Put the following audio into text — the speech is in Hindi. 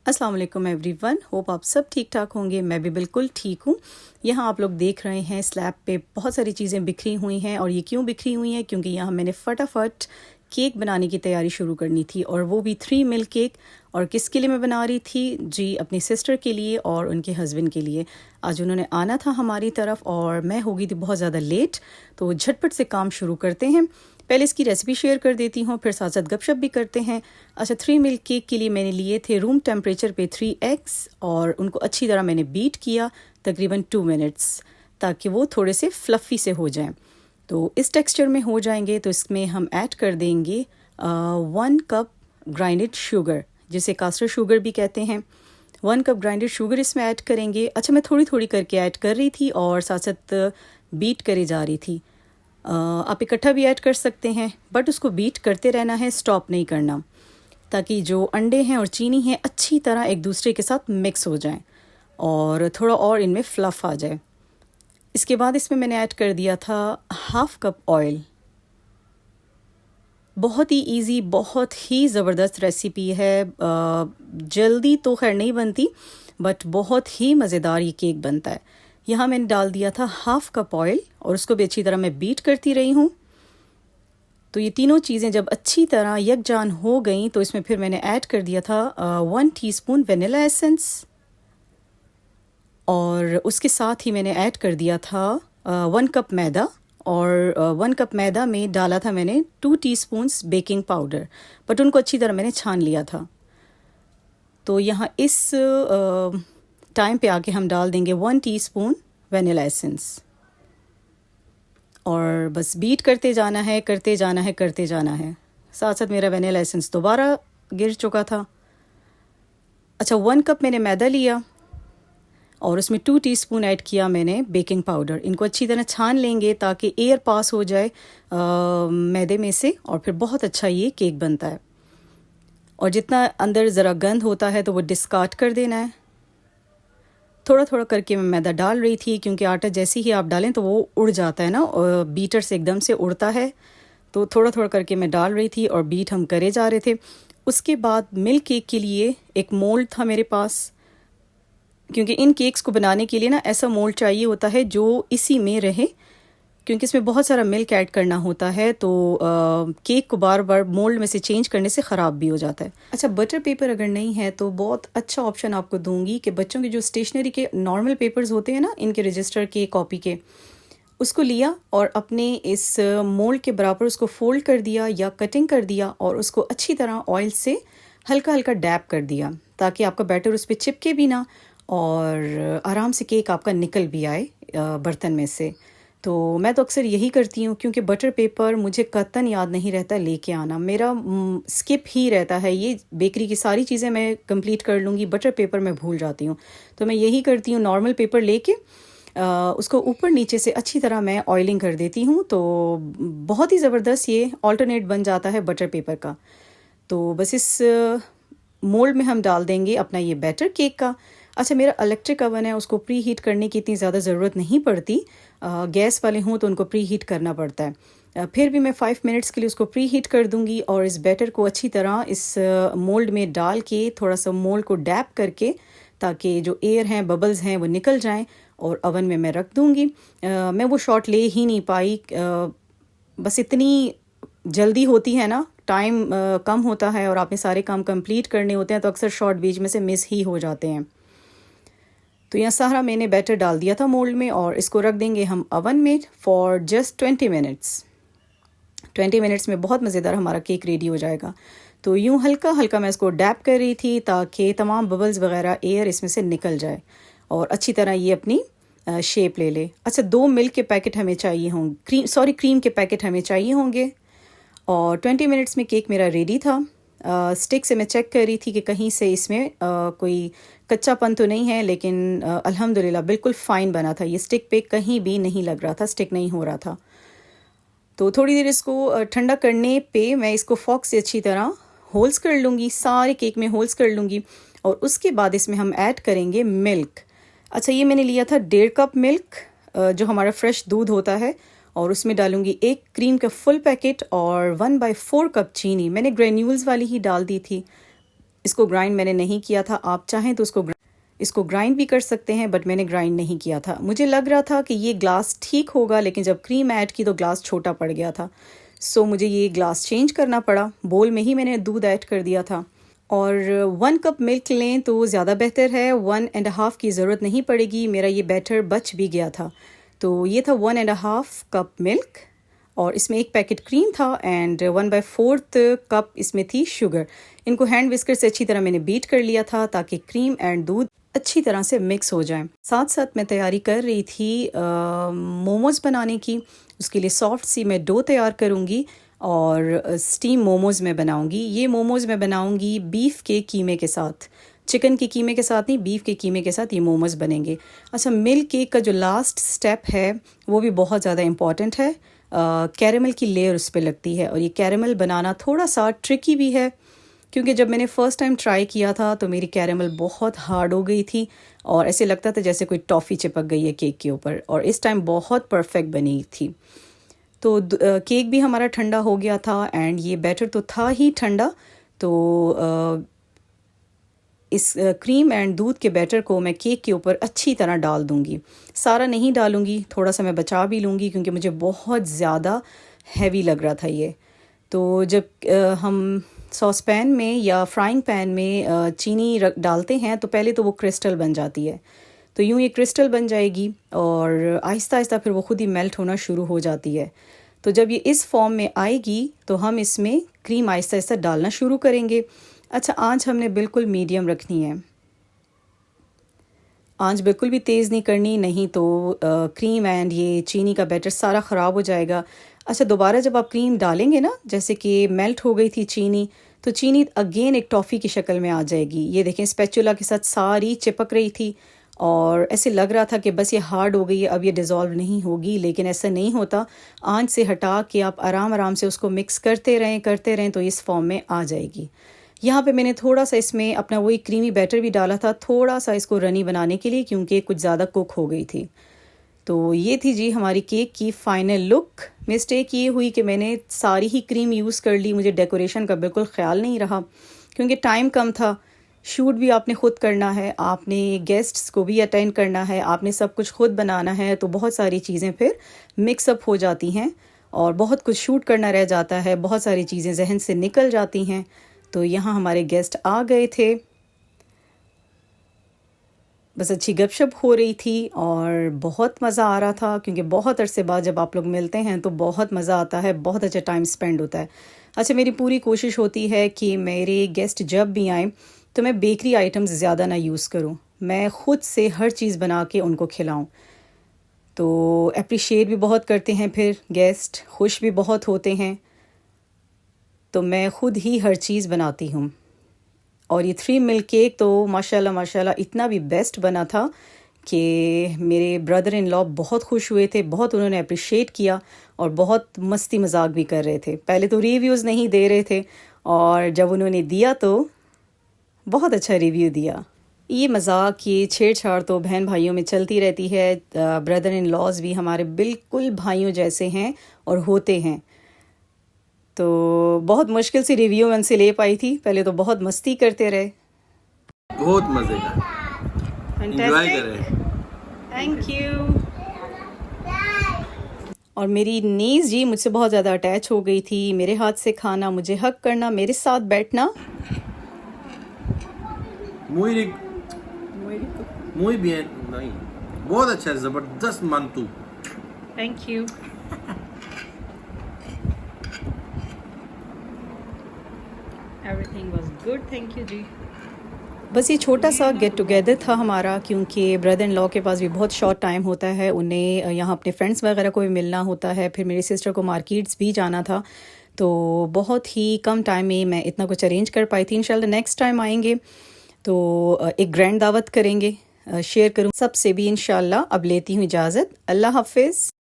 अस्सलाम वालेकुम एवरीवन, होप आप सब ठीक ठाक होंगे। मैं भी बिल्कुल ठीक हूँ। यहाँ आप लोग देख रहे हैं स्लैब पे बहुत सारी चीज़ें बिखरी हुई हैं, और ये क्यों बिखरी हुई हैं? क्योंकि यहाँ मैंने फटाफट केक बनाने की तैयारी शुरू करनी थी, और वो भी 3 मिल्क केक। और किसके लिए मैं बना रही थी जी? अपनी सिस्टर के लिए और उनके हस्बैंड के लिए। आज उन्होंने आना था हमारी तरफ और मैं हो गई थी बहुत ज़्यादा लेट, तो झटपट से काम शुरू करते हैं। पहले इसकी रेसिपी शेयर कर देती हूँ, फिर साथ साथ गपशप भी करते हैं। अच्छा, 3 मिल्क केक के लिए मैंने लिए थे रूम टेम्परेचर पे 3 एग्स, और उनको अच्छी तरह मैंने बीट किया तकरीबन 2 मिनट्स, ताकि वो थोड़े से फ्लफ़ी से हो जाएं। तो इस टेक्सचर में हो जाएंगे तो इसमें हम ऐड कर देंगे 1 कप ग्राइंडेड शुगर, जिसे कास्टर शुगर भी कहते हैं। 1 कप ग्राइंडेड शुगर इसमें ऐड करेंगे। अच्छा, मैं थोड़ी थोड़ी करके ऐड कर रही थी और साथ साथ बीट करे जा रही थी। आप इकट्ठा भी ऐड कर सकते हैं, बट उसको बीट करते रहना है, स्टॉप नहीं करना, ताकि जो अंडे हैं और चीनी हैं अच्छी तरह एक दूसरे के साथ मिक्स हो जाएं और थोड़ा और इनमें फ्लफ़ आ जाए। इसके बाद इसमें मैंने ऐड कर दिया था 1/2 कप ऑयल। बहुत ही इजी, बहुत ही ज़बरदस्त रेसिपी है। जल्दी तो खैर नहीं बनती, बट बहुत ही मज़ेदार ये केक बनता है। यहाँ मैंने डाल दिया था 1/2 कप ऑयल, और उसको भी अच्छी तरह मैं बीट करती रही हूँ। तो ये तीनों चीज़ें जब अच्छी तरह यकजान हो गई तो इसमें फिर मैंने ऐड कर दिया था 1 टीस्पून वनीला एसेंस, और उसके साथ ही मैंने ऐड कर दिया था 1 कप मैदा, और 1 कप मैदा में डाला था मैंने 2 टीस्पून्स बेकिंग पाउडर, बट उनको अच्छी तरह मैंने छान लिया था। तो यहाँ इस टाइम पे आके हम डाल देंगे 1 टीस्पून वनीला एसेंस, और बस बीट करते जाना है, करते जाना है, करते जाना है। साथ साथ मेरा वनीला एसेंस दोबारा गिर चुका था। अच्छा, 1 कप मैंने मैदा लिया और उसमें 2 टीस्पून ऐड किया मैंने बेकिंग पाउडर। इनको अच्छी तरह छान लेंगे ताकि एयर पास हो जाए मैदे में से, और फिर बहुत अच्छा ये केक बनता है। और जितना अंदर ज़रा गंद होता है तो वो डिस्कार्ड कर देना है। थोड़ा थोड़ा करके मैं मैदा डाल रही थी, क्योंकि आटा जैसे ही आप डालें तो वो उड़ जाता है ना, और बीटर से एकदम से उड़ता है। तो थोड़ा थोड़ा करके मैं डाल रही थी और बीट हम करे जा रहे थे। उसके बाद मिल्क केक के लिए एक मोल्ड था मेरे पास, क्योंकि इन केक्स को बनाने के लिए ना ऐसा मोल्ड चाहिए होता है जो इसी में रहे, क्योंकि इसमें बहुत सारा मिल्क ऐड करना होता है, तो केक को बार बार मोल्ड में से चेंज करने से ख़राब भी हो जाता है। अच्छा, बटर पेपर अगर नहीं है तो बहुत अच्छा ऑप्शन आपको दूंगी कि बच्चों के जो स्टेशनरी के नॉर्मल पेपर्स होते हैं ना, इनके रजिस्टर के, कॉपी के, उसको लिया और अपने इस मोल्ड के बराबर उसको फोल्ड कर दिया या कटिंग कर दिया, और उसको अच्छी तरह ऑयल से हल्का हल्का डैप कर दिया, ताकि आपका बैटर उस पर चिपके भी ना और आराम से केक आपका निकल भी आए बर्तन में से। तो मैं तो अक्सर यही करती हूँ, क्योंकि बटर पेपर मुझे कतन याद नहीं रहता लेके आना, मेरा स्किप ही रहता है। ये बेकरी की सारी चीज़ें मैं कंप्लीट कर लूँगी, बटर पेपर मैं भूल जाती हूँ। तो मैं यही करती हूँ, नॉर्मल पेपर लेके उसको ऊपर नीचे से अच्छी तरह मैं ऑयलिंग कर देती हूँ, तो बहुत ही ज़बरदस्त ये ऑल्टरनेट बन जाता है बटर पेपर का। तो बस इस मोल्ड में हम डाल देंगे अपना ये बैटर केक का। अच्छा, मेरा इलेक्ट्रिक ओवन है, उसको प्री हीट करने की इतनी ज़्यादा ज़रूरत नहीं पड़ती। गैस वाले हों तो उनको प्री हीट करना पड़ता है। फिर भी मैं 5 मिनट्स के लिए उसको प्री हीट कर दूंगी, और इस बैटर को अच्छी तरह इस मोल्ड में डाल के थोड़ा सा मोल्ड को डैप करके, ताकि जो एयर हैं, बबल्स हैं, वो निकल जाएं, और ओवन में मैं रख दूंगी। मैं वो शॉट ले ही नहीं पाई, बस इतनी जल्दी होती है ना, टाइम कम होता है और आपने सारे काम कंप्लीट करने होते हैं, तो अक्सर शॉट बीच में से मिस ही हो जाते हैं। तो यहाँ सारा मैंने बैटर डाल दिया था मोल्ड में, और इसको रख देंगे हम ओवन में फॉर जस्ट 20 मिनट्स। 20 मिनट्स में बहुत मज़ेदार हमारा केक रेडी हो जाएगा। तो यूँ हल्का हल्का मैं इसको डैप कर रही थी, ताकि तमाम बबल्स वगैरह एयर इसमें से निकल जाए और अच्छी तरह ये अपनी शेप ले ले। अच्छा, 2 मिल्क के पैकेट हमें चाहिए होंगे, क्रीम के पैकेट हमें चाहिए होंगे। और 20 मिनट्स में केक मेरा रेडी था। स्टिक से मैं चेक कर रही थी कि कहीं से इसमें कोई कच्चापन तो नहीं है, लेकिन अल्हम्दुलिल्लाह बिल्कुल फ़ाइन बना था। ये स्टिक पे कहीं भी नहीं लग रहा था, स्टिक नहीं हो रहा था। तो थोड़ी देर इसको ठंडा करने पे मैं इसको फॉक से अच्छी तरह होल्स कर लूँगी, सारे केक में होल्स कर लूँगी, और उसके बाद इसमें हम ऐड करेंगे मिल्क। अच्छा, ये मैंने लिया था 1.5 कप मिल्क, जो हमारा फ्रेश दूध होता है, और उसमें डालूंगी 1 क्रीम का फुल पैकेट और 1/4 कप चीनी। मैंने ग्रेन्यूल्स वाली ही डाल दी थी, इसको ग्राइंड मैंने नहीं किया था। आप चाहें तो इसको ग्राइंड भी कर सकते हैं, बट मैंने ग्राइंड नहीं किया था। मुझे लग रहा था कि ये ग्लास ठीक होगा, लेकिन जब क्रीम ऐड की तो ग्लास छोटा पड़ गया था। सो मुझे ये ग्लास चेंज करना पड़ा। बोल में ही मैंने दूध ऐड कर दिया था। और 1 कप मिल्क लें तो ज़्यादा बेहतर है, 1.5 की ज़रूरत नहीं पड़ेगी। मेरा ये बैटर बच भी गया था। तो ये था 1.5 कप मिल्क, और इसमें 1 पैकेट क्रीम था एंड 1/4 कप इसमें थी शुगर। इनको हैंड विस्कर से अच्छी तरह मैंने बीट कर लिया था ताकि क्रीम एंड दूध अच्छी तरह से मिक्स हो जाए। साथ साथ मैं तैयारी कर रही थी मोमोज़ बनाने की। उसके लिए सॉफ्ट सी मैं डो तैयार करूँगी और स्टीम मोमोज़ मैं बनाऊँगी। ये मोमोज़ मैं बनाऊँगी बीफ के कीमे के साथ, चिकन के कीमे के साथ नहीं, बीफ के कीमे के साथ ये मोमोज़ बनेंगे। अच्छा, मिल्क केक का जो लास्ट स्टेप है वो भी बहुत ज़्यादा इम्पॉर्टेंट है। कैरेमल की लेयर उस पर लगती है, और ये कैरेमल बनाना थोड़ा सा ट्रिकी भी है, क्योंकि जब मैंने फ़र्स्ट टाइम ट्राई किया था तो मेरी कैरेमल बहुत हार्ड हो गई थी और ऐसे लगता था जैसे कोई टॉफ़ी चिपक गई है केक के ऊपर, और इस टाइम बहुत परफेक्ट बनी थी। तो केक भी हमारा ठंडा हो गया था एंड ये बैटर तो था ही ठंडा। तो इस क्रीम एंड दूध के बैटर को मैं केक के ऊपर अच्छी तरह डाल दूंगी। सारा नहीं डालूंगी, थोड़ा सा मैं बचा भी लूँगी, क्योंकि मुझे बहुत ज़्यादा हैवी लग रहा था ये। तो जब हम सॉस पैन में या फ्राइंग पैन में चीनी डालते हैं तो पहले तो वो क्रिस्टल बन जाती है। तो यूँ ये क्रिस्टल बन जाएगी और आहिस्ता आहिस्ता फिर वो खुद ही मेल्ट होना शुरू हो जाती है। तो जब ये इस फॉर्म में आएगी तो हम इसमें क्रीम आहिस्ता आहिस्ता डालना शुरू करेंगे। अच्छा, आंच हमने बिल्कुल मीडियम रखनी है, आंच बिल्कुल भी तेज़ नहीं करनी, नहीं तो क्रीम एंड ये चीनी का बैटर सारा ख़राब हो जाएगा। अच्छा, दोबारा जब आप क्रीम डालेंगे ना, जैसे कि मेल्ट हो गई थी चीनी, तो चीनी अगेन एक टॉफ़ी की शक्ल में आ जाएगी। ये देखें, स्पैचुला के साथ सारी चिपक रही थी और ऐसे लग रहा था कि बस ये हार्ड हो गई है, अब ये डिज़ोल्व नहीं होगी, लेकिन ऐसा नहीं होता। आंच से हटा के आप आराम आराम से उसको मिक्स करते रहें तो इस फॉर्म में आ जाएगी। यहाँ पे मैंने थोड़ा सा इसमें अपना वही क्रीमी बैटर भी डाला था, थोड़ा सा इसको रनी बनाने के लिए, क्योंकि कुछ ज़्यादा कुक हो गई थी। तो ये थी जी हमारी केक की फ़ाइनल लुक। मिस्टेक ये हुई कि मैंने सारी ही क्रीम यूज़ कर ली, मुझे डेकोरेशन का बिल्कुल ख्याल नहीं रहा, क्योंकि टाइम कम था। शूट भी आपने ख़ुद करना है, आपने गेस्ट्स को भी अटेंड करना है, आपने सब कुछ ख़ुद बनाना है, तो बहुत सारी चीज़ें फिर मिक्सअप हो जाती हैं और बहुत कुछ शूट करना रह जाता है, बहुत सारी चीज़ें जहन से निकल जाती हैं। तो यहाँ हमारे गेस्ट आ गए थे, बस अच्छी गपशप हो रही थी और बहुत मज़ा आ रहा था, क्योंकि बहुत अरसे बाद जब आप लोग मिलते हैं तो बहुत मज़ा आता है, बहुत अच्छा टाइम स्पेंड होता है। अच्छा, मेरी पूरी कोशिश होती है कि मेरे गेस्ट जब भी आएँ तो मैं बेकरी आइटम्स ज़्यादा ना यूज़ करूँ, मैं ख़ुद से हर चीज़ बना के उनको खिलाऊँ। तो अप्रिशिएट भी बहुत करते हैं, फिर गेस्ट खुश भी बहुत होते हैं। तो मैं ख़ुद ही हर चीज़ बनाती हूँ। और ये 3 मिल्क केक तो माशाल्लाह माशाल्लाह इतना भी बेस्ट बना था कि मेरे ब्रदर इन लॉ बहुत खुश हुए थे, बहुत उन्होंने अप्रिशिएट किया और बहुत मस्ती मजाक भी कर रहे थे। पहले तो रिव्यूज़ नहीं दे रहे थे, और जब उन्होंने दिया तो बहुत अच्छा रिव्यू दिया। ये मजाक, ये छेड़छाड़ तो बहन भाइयों में चलती रहती है। ब्रदर इन लॉज भी हमारे बिल्कुल भाइयों जैसे हैं और होते हैं। तो बहुत मुश्किल से रिव्यू उनसे ले पाई थी, पहले तो बहुत मस्ती करते रहे। बहुत मजे का एंजॉय कर रहे हैं। Thank you. और मेरी नीज़ जी मुझसे बहुत ज़्यादा अटैच हो गई थी, मेरे हाथ से खाना, मुझे हक करना, मेरे साथ बैठना। muy bien, नहीं, बहुत अच्छा, ज़बरदस्त मानतू। Thank you. Everything was good, thank you जी। बस ये छोटा सा गेट टुगेदर था हमारा, क्योंकि ब्रदर इन लॉ के पास भी बहुत शॉर्ट टाइम होता है, उन्हें यहाँ अपने फ्रेंड्स वगैरह को भी मिलना होता है, फिर मेरी सिस्टर को मार्केट्स भी जाना था, तो बहुत ही कम टाइम में मैं इतना कुछ अरेंज कर पाई थी। इंशाल्लाह नेक्स्ट टाइम आएंगे तो एक ग्रैंड दावत करेंगे, शेयर करूँ सबसे भी इंशाल्लाह। अब लेती हूँ इजाज़त, अल्लाह हाफिज़।